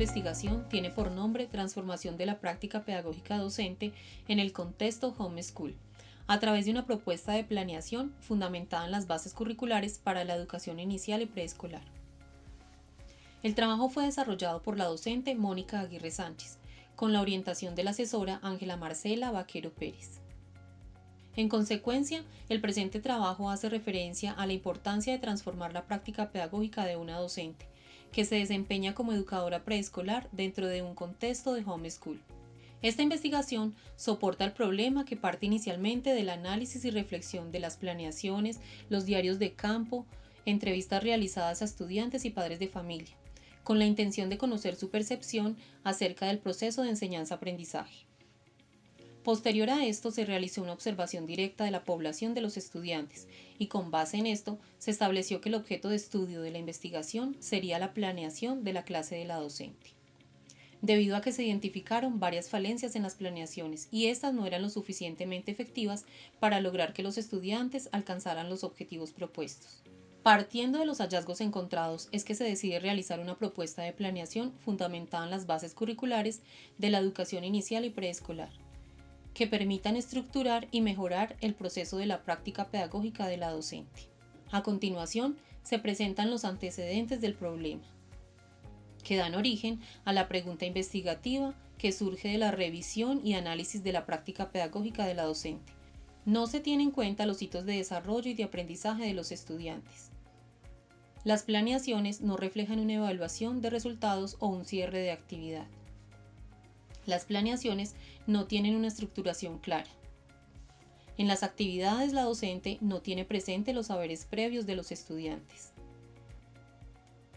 investigación tiene por nombre Transformación de la práctica pedagógica docente en el contexto homeschool, a través de una propuesta de planeación fundamentada en las bases curriculares para la educación inicial y preescolar. El trabajo fue desarrollado por la docente Mónica Aguirre Sánchez, con la orientación de la asesora Ángela Marcela Vaquero Pérez. En consecuencia, el presente trabajo hace referencia a la importancia de transformar la práctica pedagógica de una docente, que se desempeña como educadora preescolar dentro de un contexto de homeschool. Esta investigación soporta el problema que parte inicialmente del análisis y reflexión de las planeaciones, los diarios de campo, entrevistas realizadas a estudiantes y padres de familia, con la intención de conocer su percepción acerca del proceso de enseñanza-aprendizaje. Posterior a esto se realizó una observación directa de la población de los estudiantes y con base en esto se estableció que el objeto de estudio de la investigación sería la planeación de la clase de la docente. Debido a que se identificaron varias falencias en las planeaciones y estas no eran lo suficientemente efectivas para lograr que los estudiantes alcanzaran los objetivos propuestos. Partiendo de los hallazgos encontrados es que se decide realizar una propuesta de planeación fundamentada en las bases curriculares de la educación inicial y preescolar, que permitan estructurar y mejorar el proceso de la práctica pedagógica de la docente. A continuación, se presentan los antecedentes del problema, que dan origen a la pregunta investigativa que surge de la revisión y análisis de la práctica pedagógica de la docente. No se tienen en cuenta los hitos de desarrollo y de aprendizaje de los estudiantes. Las planeaciones no reflejan una evaluación de resultados o un cierre de actividad. Las planeaciones no tienen una estructuración clara. En las actividades la docente no tiene presente los saberes previos de los estudiantes.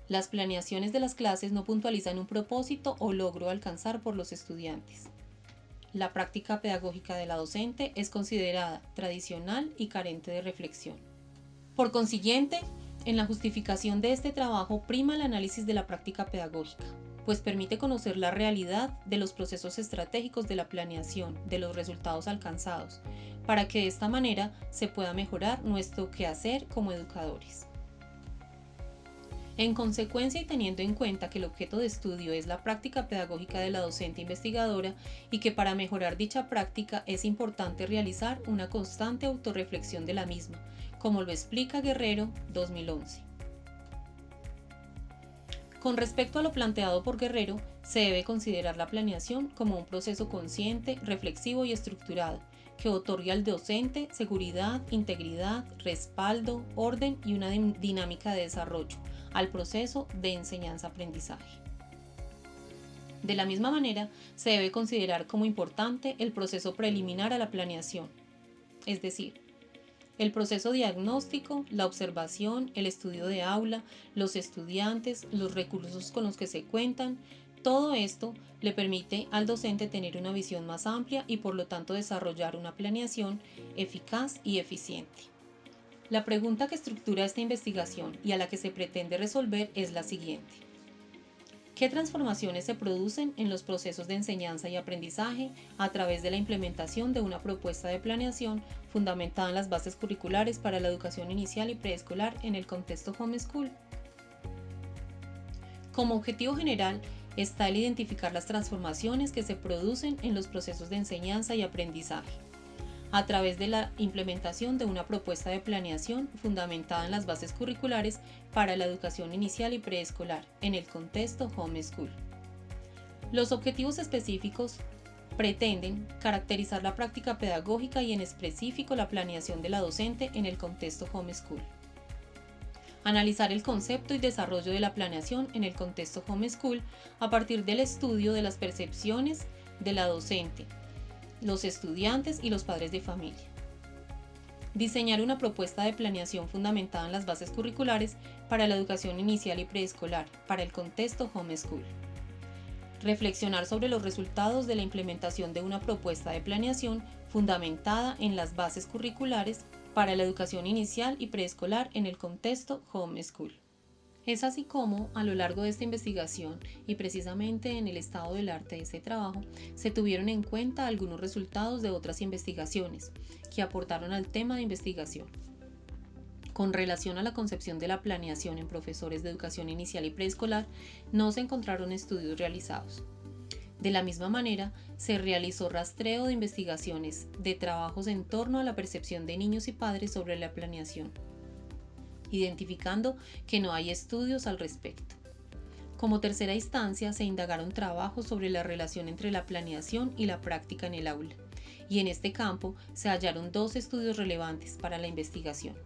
Las planeaciones de las clases no puntualizan un propósito o logro a alcanzar por los estudiantes. La práctica pedagógica de la docente es considerada tradicional y carente de reflexión. Por consiguiente, en la justificación de este trabajo prima el análisis de la práctica pedagógica, pues permite conocer la realidad de los procesos estratégicos de la planeación, de los resultados alcanzados, para que de esta manera se pueda mejorar nuestro quehacer como educadores. En consecuencia y teniendo en cuenta que el objeto de estudio es la práctica pedagógica de la docente investigadora y que para mejorar dicha práctica es importante realizar una constante autorreflexión de la misma, como lo explica Guerrero 2011. Con respecto a lo planteado por Guerrero, se debe considerar la planeación como un proceso consciente, reflexivo y estructurado, que otorgue al docente seguridad, integridad, respaldo, orden y una dinámica de desarrollo al proceso de enseñanza-aprendizaje. De la misma manera, se debe considerar como importante el proceso preliminar a la planeación, es decir, el proceso diagnóstico, la observación, el estudio de aula, los estudiantes, los recursos con los que se cuentan. Todo esto le permite al docente tener una visión más amplia y por lo tanto desarrollar una planeación eficaz y eficiente. La pregunta que estructura esta investigación y a la que se pretende resolver es la siguiente. ¿Qué transformaciones se producen en los procesos de enseñanza y aprendizaje a través de la implementación de una propuesta de planeación fundamentada en las bases curriculares para la educación inicial y preescolar en el contexto homeschool? Como objetivo general está el identificar las transformaciones que se producen en los procesos de enseñanza y aprendizaje a través de la implementación de una propuesta de planeación fundamentada en las bases curriculares para la educación inicial y preescolar en el contexto homeschool. Los objetivos específicos pretenden caracterizar la práctica pedagógica y en específico la planeación de la docente en el contexto homeschool. Analizar el concepto y desarrollo de la planeación en el contexto homeschool a partir del estudio de las percepciones de la docente, los estudiantes y los padres de familia. Diseñar una propuesta de planeación fundamentada en las bases curriculares para la educación inicial y preescolar para el contexto homeschool. Reflexionar sobre los resultados de la implementación de una propuesta de planeación fundamentada en las bases curriculares para la educación inicial y preescolar en el contexto homeschool. Es así como, a lo largo de esta investigación y precisamente en el estado del arte de este trabajo, se tuvieron en cuenta algunos resultados de otras investigaciones que aportaron al tema de investigación. Con relación a la concepción de la planeación en profesores de educación inicial y preescolar, no se encontraron estudios realizados. De la misma manera, se realizó rastreo de investigaciones de trabajos en torno a la percepción de niños y padres sobre la planeación, identificando que no hay estudios al respecto. Como tercera instancia, se indagaron trabajos sobre la relación entre la planeación y la práctica en el aula, y en este campo se hallaron 2 estudios relevantes para la investigación.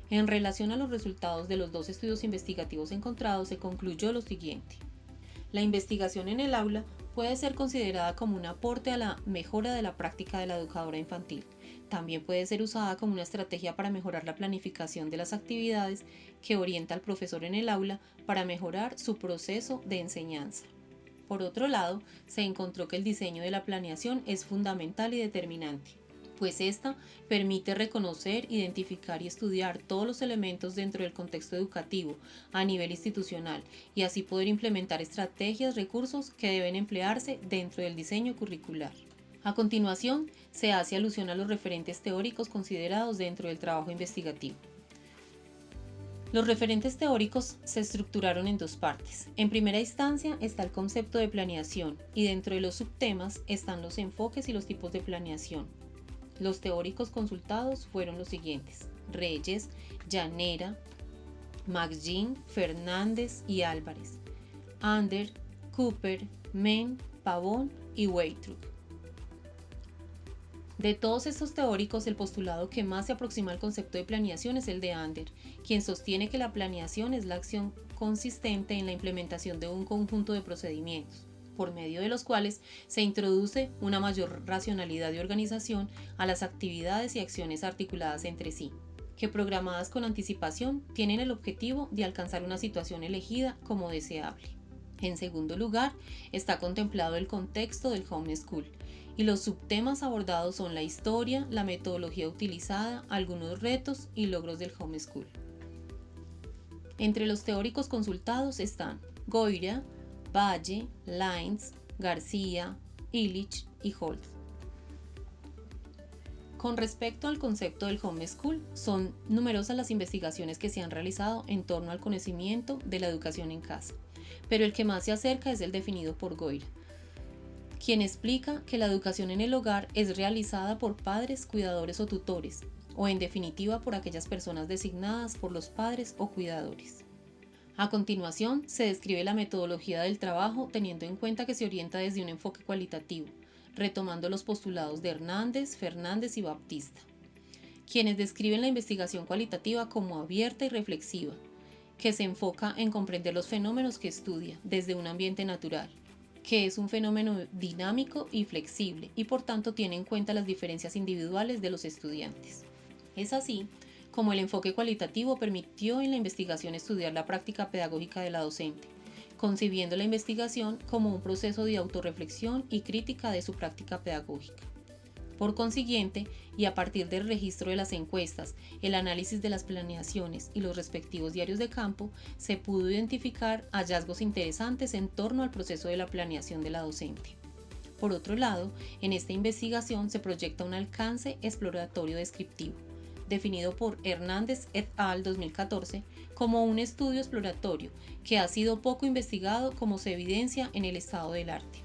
En relación a los resultados de los 2 estudios investigativos encontrados, se concluyó lo siguiente. La investigación en el aula puede ser considerada como un aporte a la mejora de la práctica de la educadora infantil. También puede ser usada como una estrategia para mejorar la planificación de las actividades que orienta al profesor en el aula para mejorar su proceso de enseñanza. Por otro lado, se encontró que el diseño de la planeación es fundamental y determinante, pues esta permite reconocer, identificar y estudiar todos los elementos dentro del contexto educativo a nivel institucional y así poder implementar estrategias, recursos que deben emplearse dentro del diseño curricular. A continuación, se hace alusión a los referentes teóricos considerados dentro del trabajo investigativo. Los referentes teóricos se estructuraron en 2 partes. En primera instancia está el concepto de planeación y dentro de los subtemas están los enfoques y los tipos de planeación. Los teóricos consultados fueron los siguientes: Reyes, Llanera, McGinn, Fernández y Álvarez, Ander, Cooper, Menn, Pavón y Weitrub. De todos estos teóricos, el postulado que más se aproxima al concepto de planeación es el de Ander, quien sostiene que la planeación es la acción consistente en la implementación de un conjunto de procedimientos, por medio de los cuales se introduce una mayor racionalidad y organización a las actividades y acciones articuladas entre sí, que programadas con anticipación tienen el objetivo de alcanzar una situación elegida como deseable. En segundo lugar, está contemplado el contexto del homeschool, y los subtemas abordados son la historia, la metodología utilizada, algunos retos y logros del homeschool. Entre los teóricos consultados están Goira, Valle, Lines, García, Illich y Holt. Con respecto al concepto del homeschool, son numerosas las investigaciones que se han realizado en torno al conocimiento de la educación en casa, pero el que más se acerca es el definido por Goira, quien explica que la educación en el hogar es realizada por padres, cuidadores o tutores, o en definitiva por aquellas personas designadas por los padres o cuidadores. A continuación, se describe la metodología del trabajo teniendo en cuenta que se orienta desde un enfoque cualitativo, retomando los postulados de Hernández, Fernández y Baptista, quienes describen la investigación cualitativa como abierta y reflexiva, que se enfoca en comprender los fenómenos que estudia desde un ambiente natural, que es un fenómeno dinámico y flexible y por tanto tiene en cuenta las diferencias individuales de los estudiantes. Es así como el enfoque cualitativo permitió en la investigación estudiar la práctica pedagógica de la docente, concibiendo la investigación como un proceso de autorreflexión y crítica de su práctica pedagógica. Por consiguiente, y a partir del registro de las encuestas, el análisis de las planeaciones y los respectivos diarios de campo, se pudo identificar hallazgos interesantes en torno al proceso de la planeación de la docente. Por otro lado, en esta investigación se proyecta un alcance exploratorio descriptivo, definido por Hernández et al. 2014 como un estudio exploratorio que ha sido poco investigado como se evidencia en el estado del arte.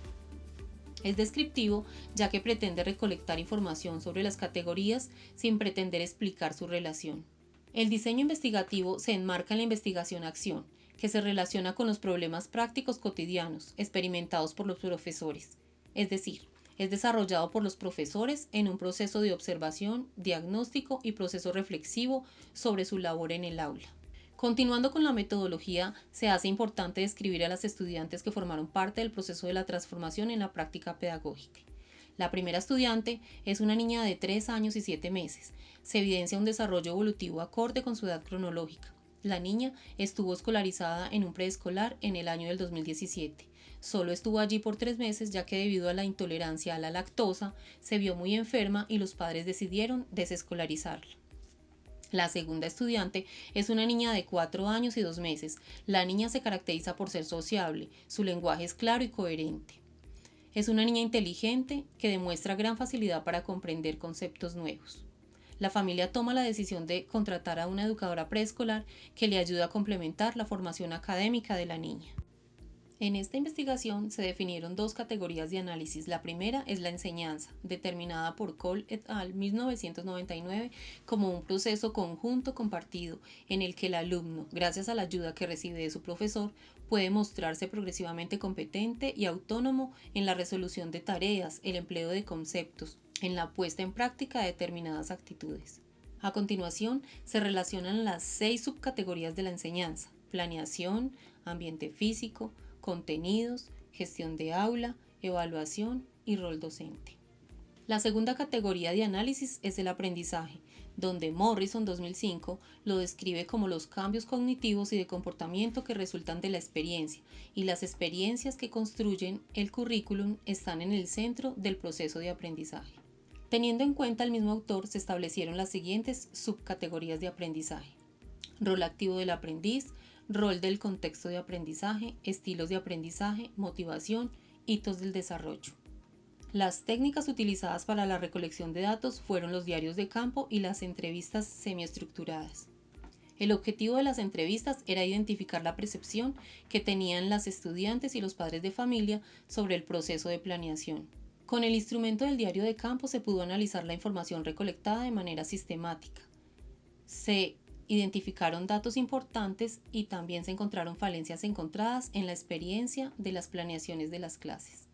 Es descriptivo ya que pretende recolectar información sobre las categorías sin pretender explicar su relación. El diseño investigativo se enmarca en la investigación-acción, que se relaciona con los problemas prácticos cotidianos experimentados por los profesores, es decir, es desarrollado por los profesores en un proceso de observación, diagnóstico y proceso reflexivo sobre su labor en el aula. Continuando con la metodología, se hace importante describir a las estudiantes que formaron parte del proceso de la transformación en la práctica pedagógica. La primera estudiante es una niña de 3 años y 7 meses. Se evidencia un desarrollo evolutivo acorde con su edad cronológica. La niña estuvo escolarizada en un preescolar en el año del 2017. Solo estuvo allí por 3 meses ya que debido a la intolerancia a la lactosa se vio muy enferma y los padres decidieron desescolarizarla. La segunda estudiante es una niña de 4 años y 2 meses. La niña se caracteriza por ser sociable, su lenguaje es claro y coherente. Es una niña inteligente que demuestra gran facilidad para comprender conceptos nuevos. La familia toma la decisión de contratar a una educadora preescolar que le ayuda a complementar la formación académica de la niña. En esta investigación se definieron dos categorías de análisis. La primera es la enseñanza, determinada por Cole et al. 1999 como un proceso conjunto compartido en el que el alumno, gracias a la ayuda que recibe de su profesor, puede mostrarse progresivamente competente y autónomo en la resolución de tareas, el empleo de conceptos, en la puesta en práctica de determinadas actitudes. A continuación, se relacionan las 6 subcategorías de la enseñanza: planeación, ambiente físico, contenidos, gestión de aula, evaluación y rol docente. La segunda categoría de análisis es el aprendizaje, donde Morrison 2005 lo describe como los cambios cognitivos y de comportamiento que resultan de la experiencia, y las experiencias que construyen el currículum están en el centro del proceso de aprendizaje. Teniendo en cuenta el mismo autor, se establecieron las siguientes subcategorías de aprendizaje: rol activo del aprendiz, rol del contexto de aprendizaje, estilos de aprendizaje, motivación, hitos del desarrollo. Las técnicas utilizadas para la recolección de datos fueron los diarios de campo y las entrevistas semiestructuradas. El objetivo de las entrevistas era identificar la percepción que tenían las estudiantes y los padres de familia sobre el proceso de planeación. Con el instrumento del diario de campo se pudo analizar la información recolectada de manera sistemática. Se identificaron datos importantes y también se encontraron falencias encontradas en la experiencia de las planeaciones de las clases.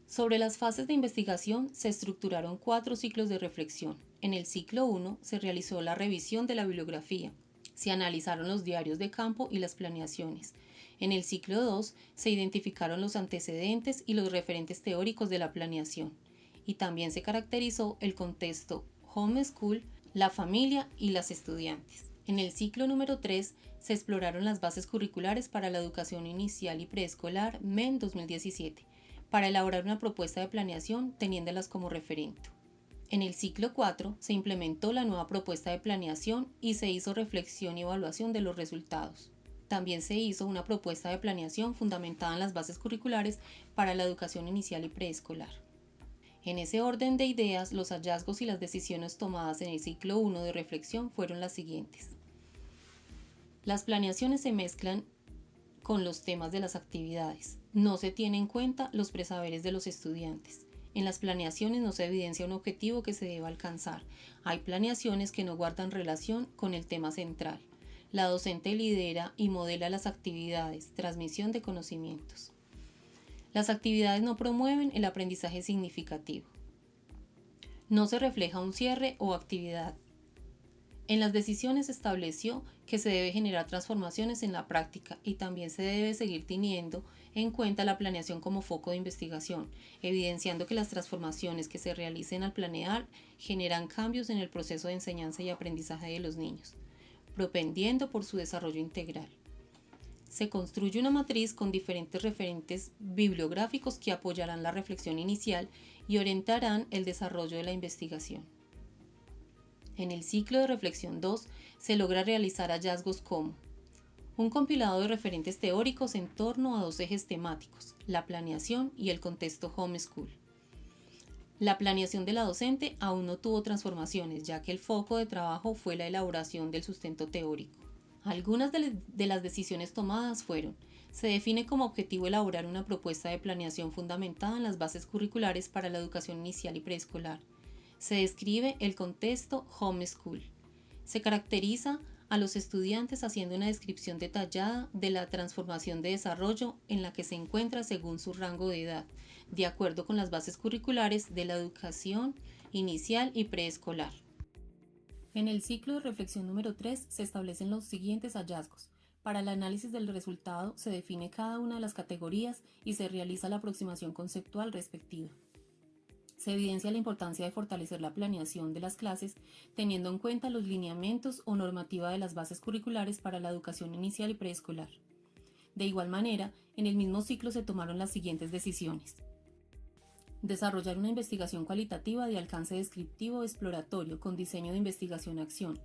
Sobre las fases de investigación se estructuraron 4 ciclos de reflexión. En el ciclo 1 se realizó la revisión de la bibliografía, se analizaron los diarios de campo y las planeaciones. En el ciclo 2 se identificaron los antecedentes y los referentes teóricos de la planeación, y también se caracterizó el contexto homeschool, la familia y las estudiantes. En el ciclo número 3 se exploraron las bases curriculares para la educación inicial y preescolar MEN 2017, para elaborar una propuesta de planeación teniéndolas como referente. En el ciclo 4 se implementó la nueva propuesta de planeación y se hizo reflexión y evaluación de los resultados. También se hizo una propuesta de planeación fundamentada en las bases curriculares para la educación inicial y preescolar. En ese orden de ideas, los hallazgos y las decisiones tomadas en el ciclo 1 de reflexión fueron las siguientes. Las planeaciones se mezclan con los temas de las actividades. No se tienen en cuenta los presaberes de los estudiantes. En las planeaciones no se evidencia un objetivo que se deba alcanzar. Hay planeaciones que no guardan relación con el tema central. La docente lidera y modela las actividades, transmisión de conocimientos. Las actividades no promueven el aprendizaje significativo. No se refleja un cierre o actividad. En las decisiones se estableció que se debe generar transformaciones en la práctica y también se debe seguir teniendo en cuenta la planeación como foco de investigación, evidenciando que las transformaciones que se realicen al planear generan cambios en el proceso de enseñanza y aprendizaje de los niños, propendiendo por su desarrollo integral. Se construye una matriz con diferentes referentes bibliográficos que apoyarán la reflexión inicial y orientarán el desarrollo de la investigación. En el ciclo de reflexión 2 se logra realizar hallazgos como un compilado de referentes teóricos en torno a 2 ejes temáticos, la planeación y el contexto homeschool. La planeación de la docente aún no tuvo transformaciones, ya que el foco de trabajo fue la elaboración del sustento teórico. Algunas de las decisiones tomadas fueron: se define como objetivo elaborar una propuesta de planeación fundamentada en las bases curriculares para la educación inicial y preescolar. Se describe el contexto homeschool. Se caracteriza a los estudiantes haciendo una descripción detallada de la transformación de desarrollo en la que se encuentra según su rango de edad, de acuerdo con las bases curriculares de la educación inicial y preescolar. En el ciclo de reflexión número 3 se establecen los siguientes hallazgos. Para el análisis del resultado se define cada una de las categorías y se realiza la aproximación conceptual respectiva. Se evidencia la importancia de fortalecer la planeación de las clases teniendo en cuenta los lineamientos o normativa de las bases curriculares para la educación inicial y preescolar. De igual manera, en el mismo ciclo se tomaron las siguientes decisiones: desarrollar una investigación cualitativa de alcance descriptivo exploratorio con diseño de investigación-acción.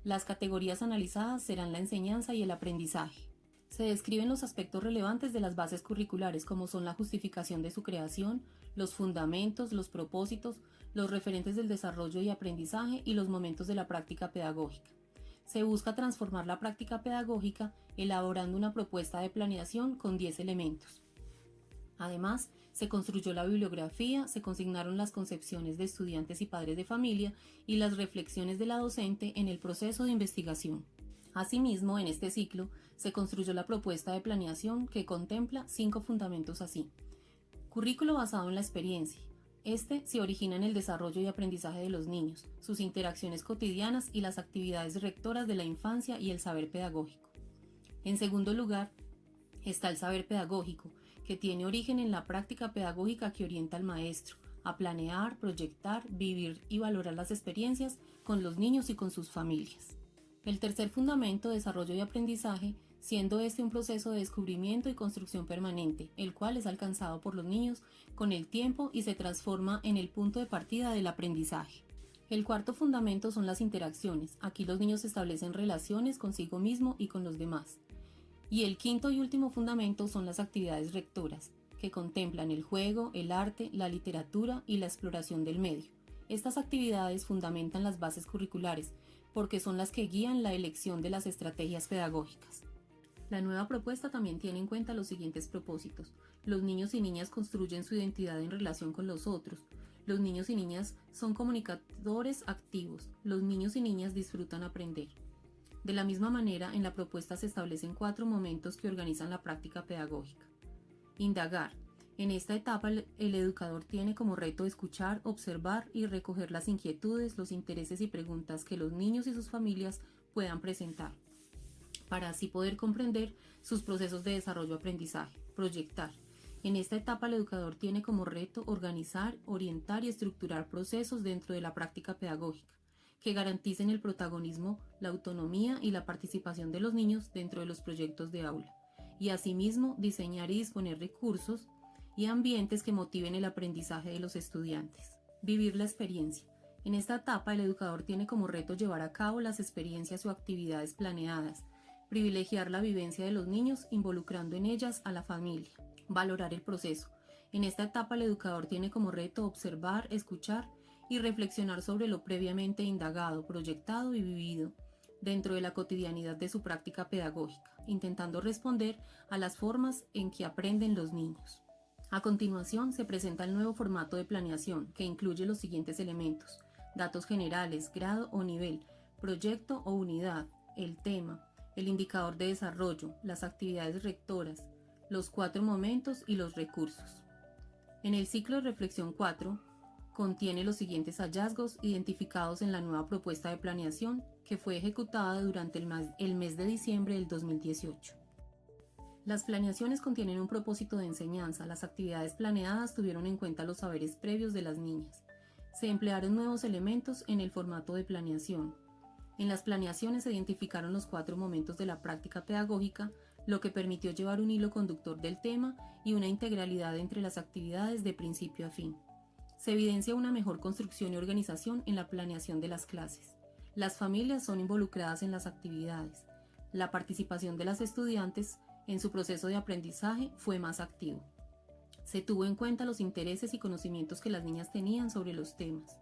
Las categorías analizadas serán la enseñanza y el aprendizaje. Se describen los aspectos relevantes de las bases curriculares, como son la justificación de su creación, los fundamentos, los propósitos, los referentes del desarrollo y aprendizaje y los momentos de la práctica pedagógica. Se busca transformar la práctica pedagógica elaborando una propuesta de planeación con 10 elementos. Además, se construyó la bibliografía, se consignaron las concepciones de estudiantes y padres de familia y las reflexiones de la docente en el proceso de investigación. Asimismo, en este ciclo, se construyó la propuesta de planeación que contempla 5 fundamentos así. Currículo basado en la experiencia. Este se origina en el desarrollo y aprendizaje de los niños, sus interacciones cotidianas y las actividades rectoras de la infancia y el saber pedagógico. En segundo lugar, está el saber pedagógico, que tiene origen en la práctica pedagógica que orienta al maestro a planear, proyectar, vivir y valorar las experiencias con los niños y con sus familias. El tercer fundamento, desarrollo y aprendizaje, siendo este un proceso de descubrimiento y construcción permanente, el cual es alcanzado por los niños con el tiempo y se transforma en el punto de partida del aprendizaje. El cuarto fundamento son las interacciones. Aquí los niños establecen relaciones consigo mismo y con los demás. Y el quinto y último fundamento son las actividades rectoras, que contemplan el juego, el arte, la literatura y la exploración del medio. Estas actividades fundamentan las bases curriculares, porque son las que guían la elección de las estrategias pedagógicas. La nueva propuesta también tiene en cuenta los siguientes propósitos. Los niños y niñas construyen su identidad en relación con los otros. Los niños y niñas son comunicadores activos. Los niños y niñas disfrutan aprender. De la misma manera, en la propuesta se establecen 4 momentos que organizan la práctica pedagógica. Indagar. En esta etapa, el educador tiene como reto escuchar, observar y recoger las inquietudes, los intereses y preguntas que los niños y sus familias puedan presentar, para así poder comprender sus procesos de desarrollo-aprendizaje. Proyectar. En esta etapa, el educador tiene como reto organizar, orientar y estructurar procesos dentro de la práctica pedagógica, que garanticen el protagonismo, la autonomía y la participación de los niños dentro de los proyectos de aula, y asimismo diseñar y disponer recursos y ambientes que motiven el aprendizaje de los estudiantes. Vivir la experiencia. En esta etapa, el educador tiene como reto llevar a cabo las experiencias o actividades planeadas, privilegiar la vivencia de los niños involucrando en ellas a la familia, valorar el proceso. En esta etapa, el educador tiene como reto observar, escuchar y reflexionar sobre lo previamente indagado, proyectado y vivido dentro de la cotidianidad de su práctica pedagógica, intentando responder a las formas en que aprenden los niños. A continuación, se presenta el nuevo formato de planeación, que incluye los siguientes elementos: datos generales, grado o nivel, proyecto o unidad, el tema, el indicador de desarrollo, las actividades rectoras, los 4 momentos y los recursos. En el ciclo de reflexión 4, contiene los siguientes hallazgos identificados en la nueva propuesta de planeación que fue ejecutada durante el mes de diciembre del 2018. Las planeaciones contienen un propósito de enseñanza. Las actividades planeadas tuvieron en cuenta los saberes previos de las niñas. Se emplearon nuevos elementos en el formato de planeación. En las planeaciones se identificaron los 4 momentos de la práctica pedagógica, lo que permitió llevar un hilo conductor del tema y una integralidad entre las actividades de principio a fin. Se evidencia una mejor construcción y organización en la planeación de las clases. Las familias son involucradas en las actividades. La participación de las estudiantes en su proceso de aprendizaje fue más activo. Se tuvo en cuenta los intereses y conocimientos que las niñas tenían sobre los temas.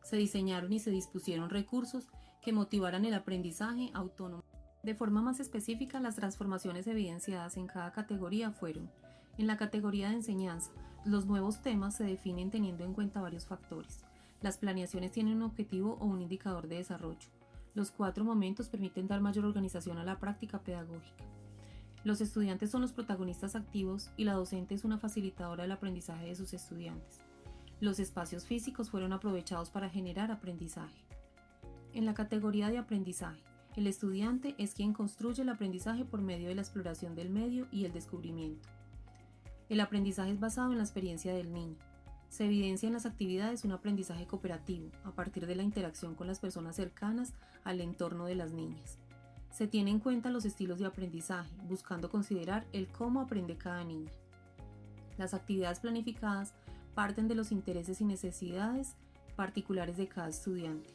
Se diseñaron y se dispusieron recursos que motivaran el aprendizaje autónomo. De forma más específica, las transformaciones evidenciadas en cada categoría fueron: en la categoría de enseñanza, los nuevos temas se definen teniendo en cuenta varios factores. Las planeaciones tienen un objetivo o un indicador de desarrollo. Los 4 momentos permiten dar mayor organización a la práctica pedagógica. Los estudiantes son los protagonistas activos y la docente es una facilitadora del aprendizaje de sus estudiantes. Los espacios físicos fueron aprovechados para generar aprendizaje. En la categoría de aprendizaje, el estudiante es quien construye el aprendizaje por medio de la exploración del medio y el descubrimiento. El aprendizaje es basado en la experiencia del niño. Se evidencia en las actividades un aprendizaje cooperativo, a partir de la interacción con las personas cercanas al entorno de las niñas. Se tiene en cuenta los estilos de aprendizaje, buscando considerar el cómo aprende cada niña. Las actividades planificadas parten de los intereses y necesidades particulares de cada estudiante.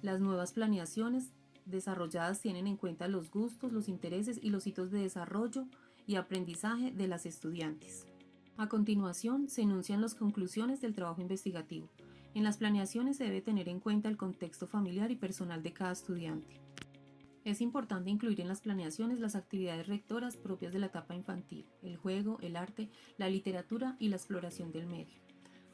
Las nuevas planeaciones desarrolladas tienen en cuenta los gustos, los intereses y los hitos de desarrollo y aprendizaje de las estudiantes. A continuación, se enuncian las conclusiones del trabajo investigativo. En las planeaciones se debe tener en cuenta el contexto familiar y personal de cada estudiante. Es importante incluir en las planeaciones las actividades rectoras propias de la etapa infantil, el juego, el arte, la literatura y la exploración del medio.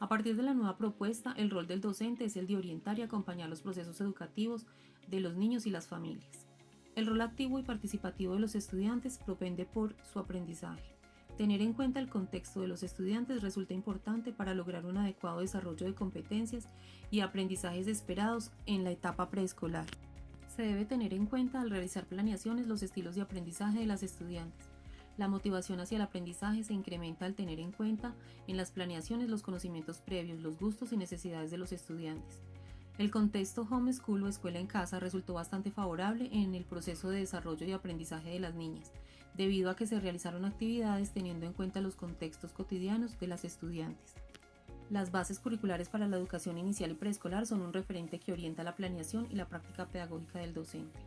A partir de la nueva propuesta, el rol del docente es el de orientar y acompañar los procesos educativos de los niños y las familias. El rol activo y participativo de los estudiantes propende por su aprendizaje. Tener en cuenta el contexto de los estudiantes resulta importante para lograr un adecuado desarrollo de competencias y aprendizajes esperados en la etapa preescolar. Se debe tener en cuenta al realizar planeaciones los estilos de aprendizaje de las estudiantes. La motivación hacia el aprendizaje se incrementa al tener en cuenta en las planeaciones los conocimientos previos, los gustos y necesidades de los estudiantes. El contexto homeschool o escuela en casa resultó bastante favorable en el proceso de desarrollo y aprendizaje de las niñas, debido a que se realizaron actividades teniendo en cuenta los contextos cotidianos de las estudiantes. Las bases curriculares para la educación inicial y preescolar son un referente que orienta la planeación y la práctica pedagógica del docente.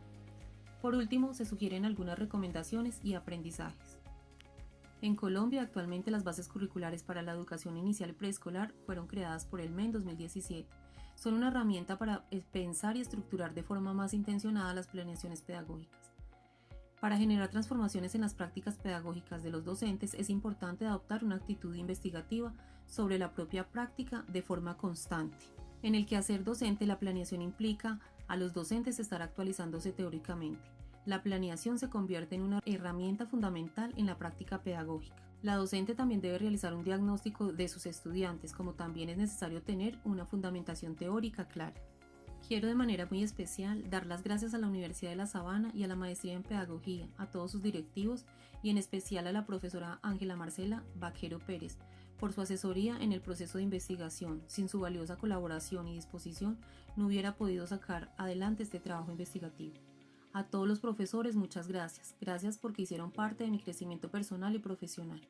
Por último, se sugieren algunas recomendaciones y aprendizajes. En Colombia, actualmente las bases curriculares para la educación inicial y preescolar fueron creadas por el MEN 2017. Son una herramienta para pensar y estructurar de forma más intencionada las planeaciones pedagógicas. Para generar transformaciones en las prácticas pedagógicas de los docentes es importante adoptar una actitud investigativa sobre la propia práctica de forma constante. En el quehacer docente, la planeación implica a los docentes estar actualizándose teóricamente. La planeación se convierte en una herramienta fundamental en la práctica pedagógica. La docente también debe realizar un diagnóstico de sus estudiantes, como también es necesario tener una fundamentación teórica clara. Quiero de manera muy especial dar las gracias a la Universidad de La Sabana y a la Maestría en Pedagogía, a todos sus directivos y en especial a la profesora Ángela Marcela Vaquero Pérez por su asesoría en el proceso de investigación. Sin su valiosa colaboración y disposición no hubiera podido sacar adelante este trabajo investigativo. A todos los profesores muchas gracias. Gracias porque hicieron parte de mi crecimiento personal y profesional.